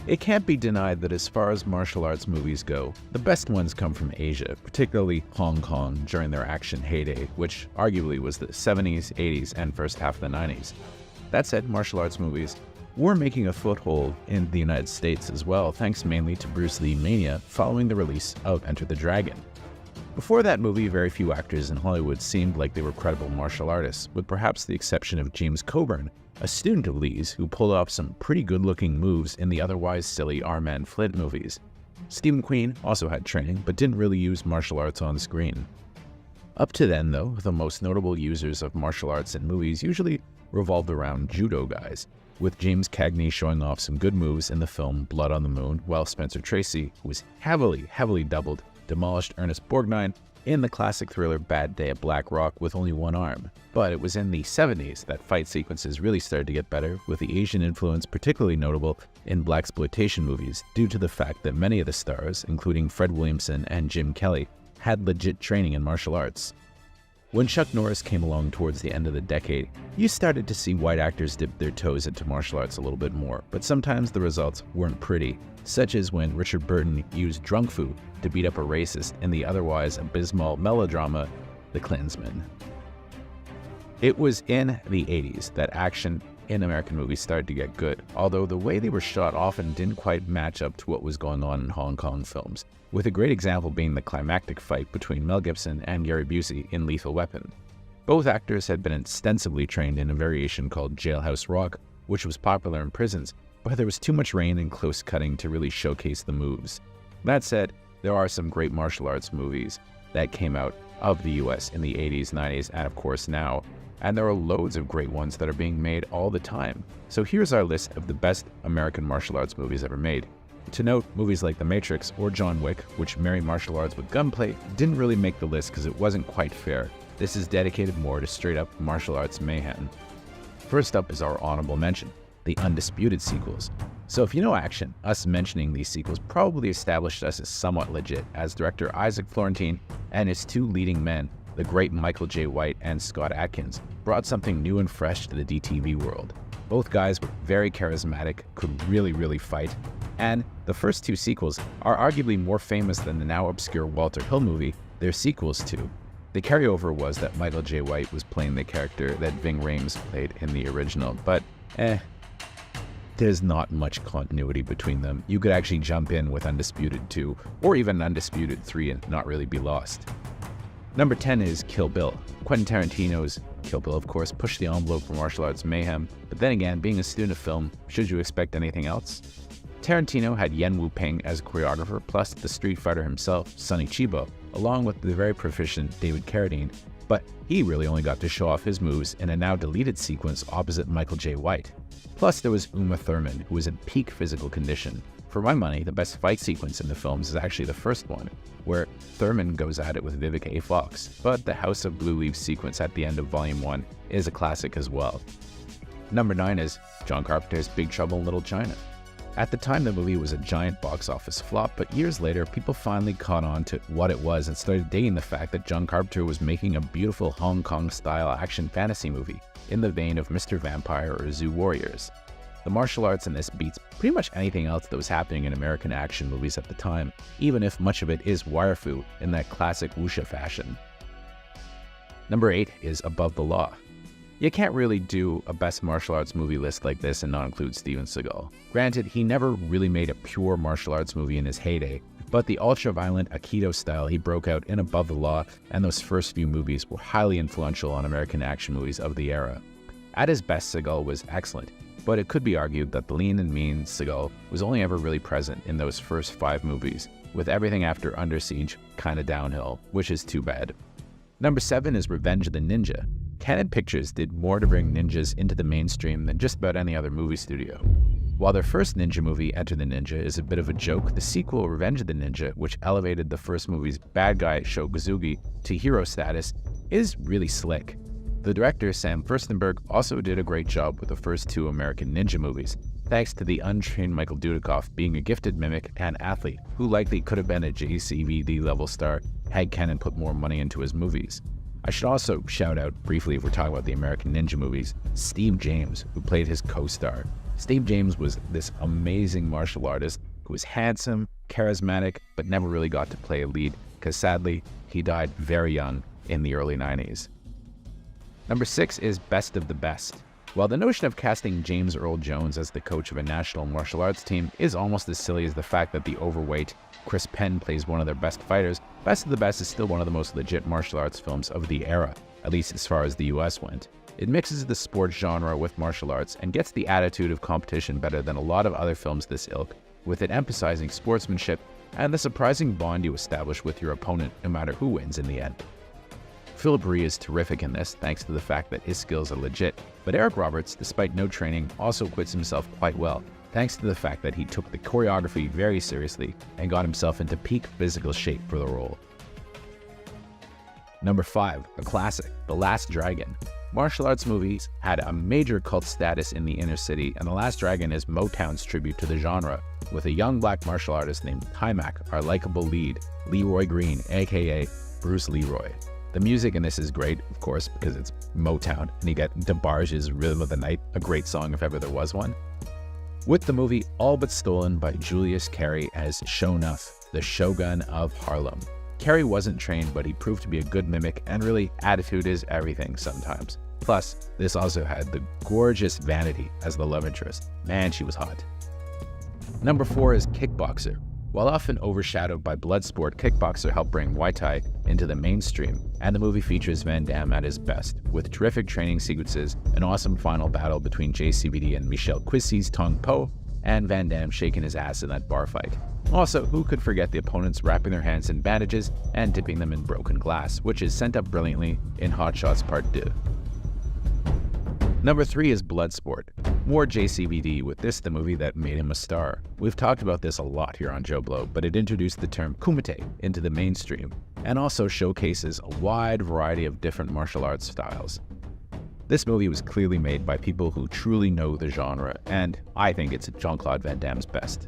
It can't be denied that as far as martial arts movies go, the best ones come from Asia, particularly Hong Kong during their action heyday, which arguably was the 70s, 80s, and first half of the 90s. That said, martial arts movies were making a foothold in the United States as well, thanks mainly to Bruce Lee-mania following the release of Enter the Dragon. Before that movie, very few actors in Hollywood seemed like they were credible martial artists, with perhaps the exception of James Coburn, a student of Lee's who pulled off some pretty good-looking moves in the otherwise silly Our Man Flint movies. Steve McQueen also had training, but didn't really use martial arts on screen. Up to then, though, the most notable users of martial arts in movies usually revolved around Judo guys, with James Cagney showing off some good moves in the film Blood on the Moon, while Spencer Tracy, who was heavily doubled, demolished Ernest Borgnine in the classic thriller Bad Day at Black Rock with only one arm. But it was in the 70s that fight sequences really started to get better, with the Asian influence particularly notable in blaxploitation movies due to the fact that many of the stars, including Fred Williamson and Jim Kelly, had legit training in martial arts. When Chuck Norris came along towards the end of the decade, you started to see white actors dip their toes into martial arts a little bit more, but sometimes the results weren't pretty, such as when Richard Burton used drunk fu to beat up a racist in the otherwise abysmal melodrama The Klansman. It was in the 80s that action in American movies started to get good, although the way they were shot often didn't quite match up to what was going on in Hong Kong films, with a great example being the climactic fight between Mel Gibson and Gary Busey in Lethal Weapon. Both actors had been extensively trained in a variation called Jailhouse Rock, which was popular in prisons, but there was too much rain and close cutting to really showcase the moves. That said, there are some great martial arts movies that came out of the US in the 80s, 90s, and of course now, and there are loads of great ones that are being made all the time. So here's our list of the best American martial arts movies ever made. To note, movies like The Matrix or John Wick, which marry martial arts with gunplay, didn't really make the list because it wasn't quite fair. This is dedicated more to straight-up martial arts mayhem. First up is our honorable mention, the Undisputed sequels. So if you know action, us mentioning these sequels probably established us as somewhat legit, as director Isaac Florentine and his two leading men, the great Michael J. White and Scott Adkins, brought something new and fresh to the DTV world. Both guys were very charismatic, could really fight, and the first two sequels are arguably more famous than the now obscure Walter Hill movie they're sequels to. The carryover was that Michael J. White was playing the character that Ving Rhames played in the original, but there's not much continuity between them. You could actually jump in with Undisputed 2 or even Undisputed 3 and not really be lost. Number 10 is Kill Bill. Quentin Tarantino's Kill Bill, of course, pushed the envelope for martial arts mayhem, but then again, being a student of film, should you expect anything else? Tarantino had Yen Wu Ping as a choreographer, plus the street fighter himself, Sonny Chiba, along with the very proficient David Carradine, but he really only got to show off his moves in a now deleted sequence opposite Michael J. White. Plus there was Uma Thurman, who was in peak physical condition. For my money, the best fight sequence in the films is actually the first one, where Thurman goes at it with Vivica A. Fox, but the House of Blue Leaves sequence at the end of Volume 1 is a classic as well. Number 9 is John Carpenter's Big Trouble in Little China. At the time, the movie was a giant box office flop, but years later, people finally caught on to what it was and started digging the fact that John Carpenter was making a beautiful Hong Kong-style action fantasy movie in the vein of Mr. Vampire or Zoo Warriors. The martial arts in this beats pretty much anything else that was happening in American action movies at the time, even if much of it is wire-fu in that classic wuxia fashion. Number 8 is Above the Law. You can't really do a best martial arts movie list like this and not include Steven Seagal. Granted, he never really made a pure martial arts movie in his heyday, but the ultra-violent Aikido style he broke out in Above the Law and those first few movies were highly influential on American action movies of the era. At his best, Seagal was excellent, but it could be argued that the lean and mean Seagal was only ever really present in those first 5 movies, with everything after Under Siege kinda downhill, which is too bad. Number 7 is Revenge of the Ninja. Canon Pictures did more to bring ninjas into the mainstream than just about any other movie studio. While their first ninja movie, Enter the Ninja, is a bit of a joke, the sequel, Revenge of the Ninja, which elevated the first movie's bad guy Shoguzugi to hero status, is really slick. The director, Sam Furstenberg, also did a great job with the first 2 American ninja movies, thanks to the untrained Michael Dudikoff being a gifted mimic and athlete who likely could have been a JCVD level star had Canon put more money into his movies. I should also shout out briefly, if we're talking about the American Ninja movies, Steve James, who played his co-star. Steve James was this amazing martial artist who was handsome, charismatic, but never really got to play a lead because sadly, he died very young in the early 90s. Number 6 is Best of the Best. While the notion of casting James Earl Jones as the coach of a national martial arts team is almost as silly as the fact that the overweight Chris Penn plays one of their best fighters, Best of the Best is still one of the most legit martial arts films of the era, at least as far as the US went. It mixes the sports genre with martial arts and gets the attitude of competition better than a lot of other films this ilk, with it emphasizing sportsmanship and the surprising bond you establish with your opponent no matter who wins in the end. Philip Rhee is terrific in this thanks to the fact that his skills are legit, but Eric Roberts, despite no training, also acquits himself quite well thanks to the fact that he took the choreography very seriously and got himself into peak physical shape for the role. Number 5, a classic, The Last Dragon. Martial arts movies had a major cult status in the inner city, and The Last Dragon is Motown's tribute to the genre, with a young black martial artist named Timac, our likable lead, Leroy Green, aka Bruce Leroy. The music in this is great, of course, because it's Motown, and you get DeBarge's Rhythm of the Night, a great song if ever there was one. With the movie all but stolen by Julius Carry as Sho'nuff, the Shogun of Harlem. Carey wasn't trained, but he proved to be a good mimic, and really, attitude is everything sometimes. Plus, this also had the gorgeous Vanity as the love interest. Man, she was hot. Number 4 is Kickboxer. While often overshadowed by Bloodsport, Kickboxer helped bring Muay Thai into the mainstream, and the movie features Van Damme at his best, with terrific training sequences, an awesome final battle between JCVD and Michel Quissy's Tong Po, and Van Damme shaking his ass in that bar fight. Also, who could forget the opponents wrapping their hands in bandages and dipping them in broken glass, which is sent up brilliantly in Hot Shots Part 2. Number 3 is Bloodsport. More JCVD, with this the movie that made him a star. We've talked about this a lot here on Joe Blow, but it introduced the term kumite into the mainstream, and also showcases a wide variety of different martial arts styles. This movie was clearly made by people who truly know the genre, and I think it's Jean-Claude Van Damme's best.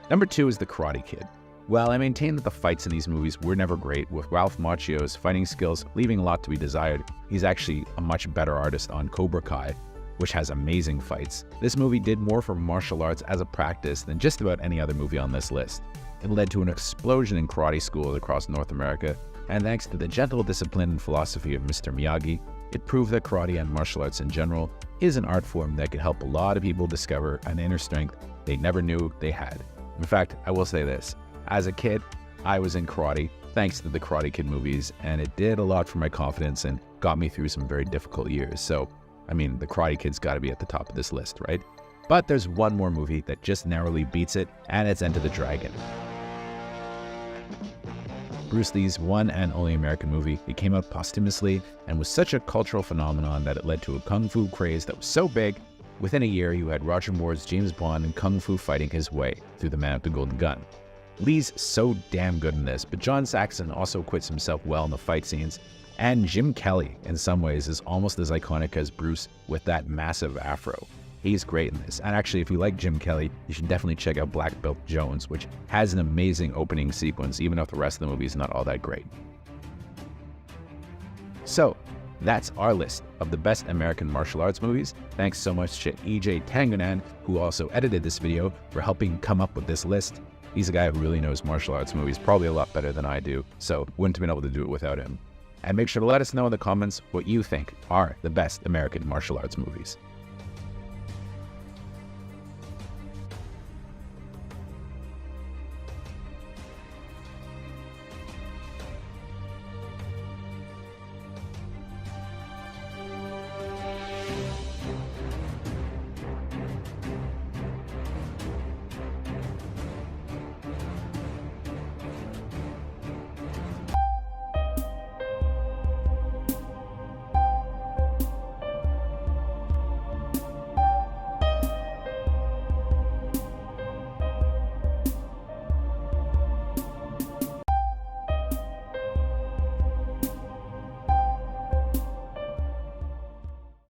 Number 2 is The Karate Kid. While I maintain that the fights in these movies were never great, with Ralph Macchio's fighting skills leaving a lot to be desired, he's actually a much better artist on Cobra Kai, which has amazing fights. This movie did more for martial arts as a practice than just about any other movie on this list. It led to an explosion in karate schools across North America, and thanks to the gentle discipline and philosophy of Mr. Miyagi, it proved that karate and martial arts in general is an art form that could help a lot of people discover an inner strength they never knew they had. In fact, I will say this. As a kid, I was in karate thanks to the Karate Kid movies, and it did a lot for my confidence and got me through some very difficult years. So, I mean, the Karate Kid's got to be at the top of this list, right? But there's one more movie that just narrowly beats it, and it's Enter the Dragon. Bruce Lee's one and only American movie. It came out posthumously and was such a cultural phenomenon that it led to a kung fu craze that was so big, within a year you had Roger Moore's James Bond and kung fu fighting his way through the Man with the Golden Gun. Lee's so damn good in this, but John Saxon also quits himself well in the fight scenes, and Jim Kelly, in some ways, is almost as iconic as Bruce with that massive afro. He's great in this, and actually, if you like Jim Kelly, you should definitely check out Black Belt Jones, which has an amazing opening sequence, even if the rest of the movie is not all that great. So, that's our list of the best American martial arts movies. Thanks so much to EJ Tangonan, who also edited this video, for helping come up with this list. He's a guy who really knows martial arts movies, probably a lot better than I do, so wouldn't have been able to do it without him. And make sure to let us know in the comments what you think are the best American martial arts movies.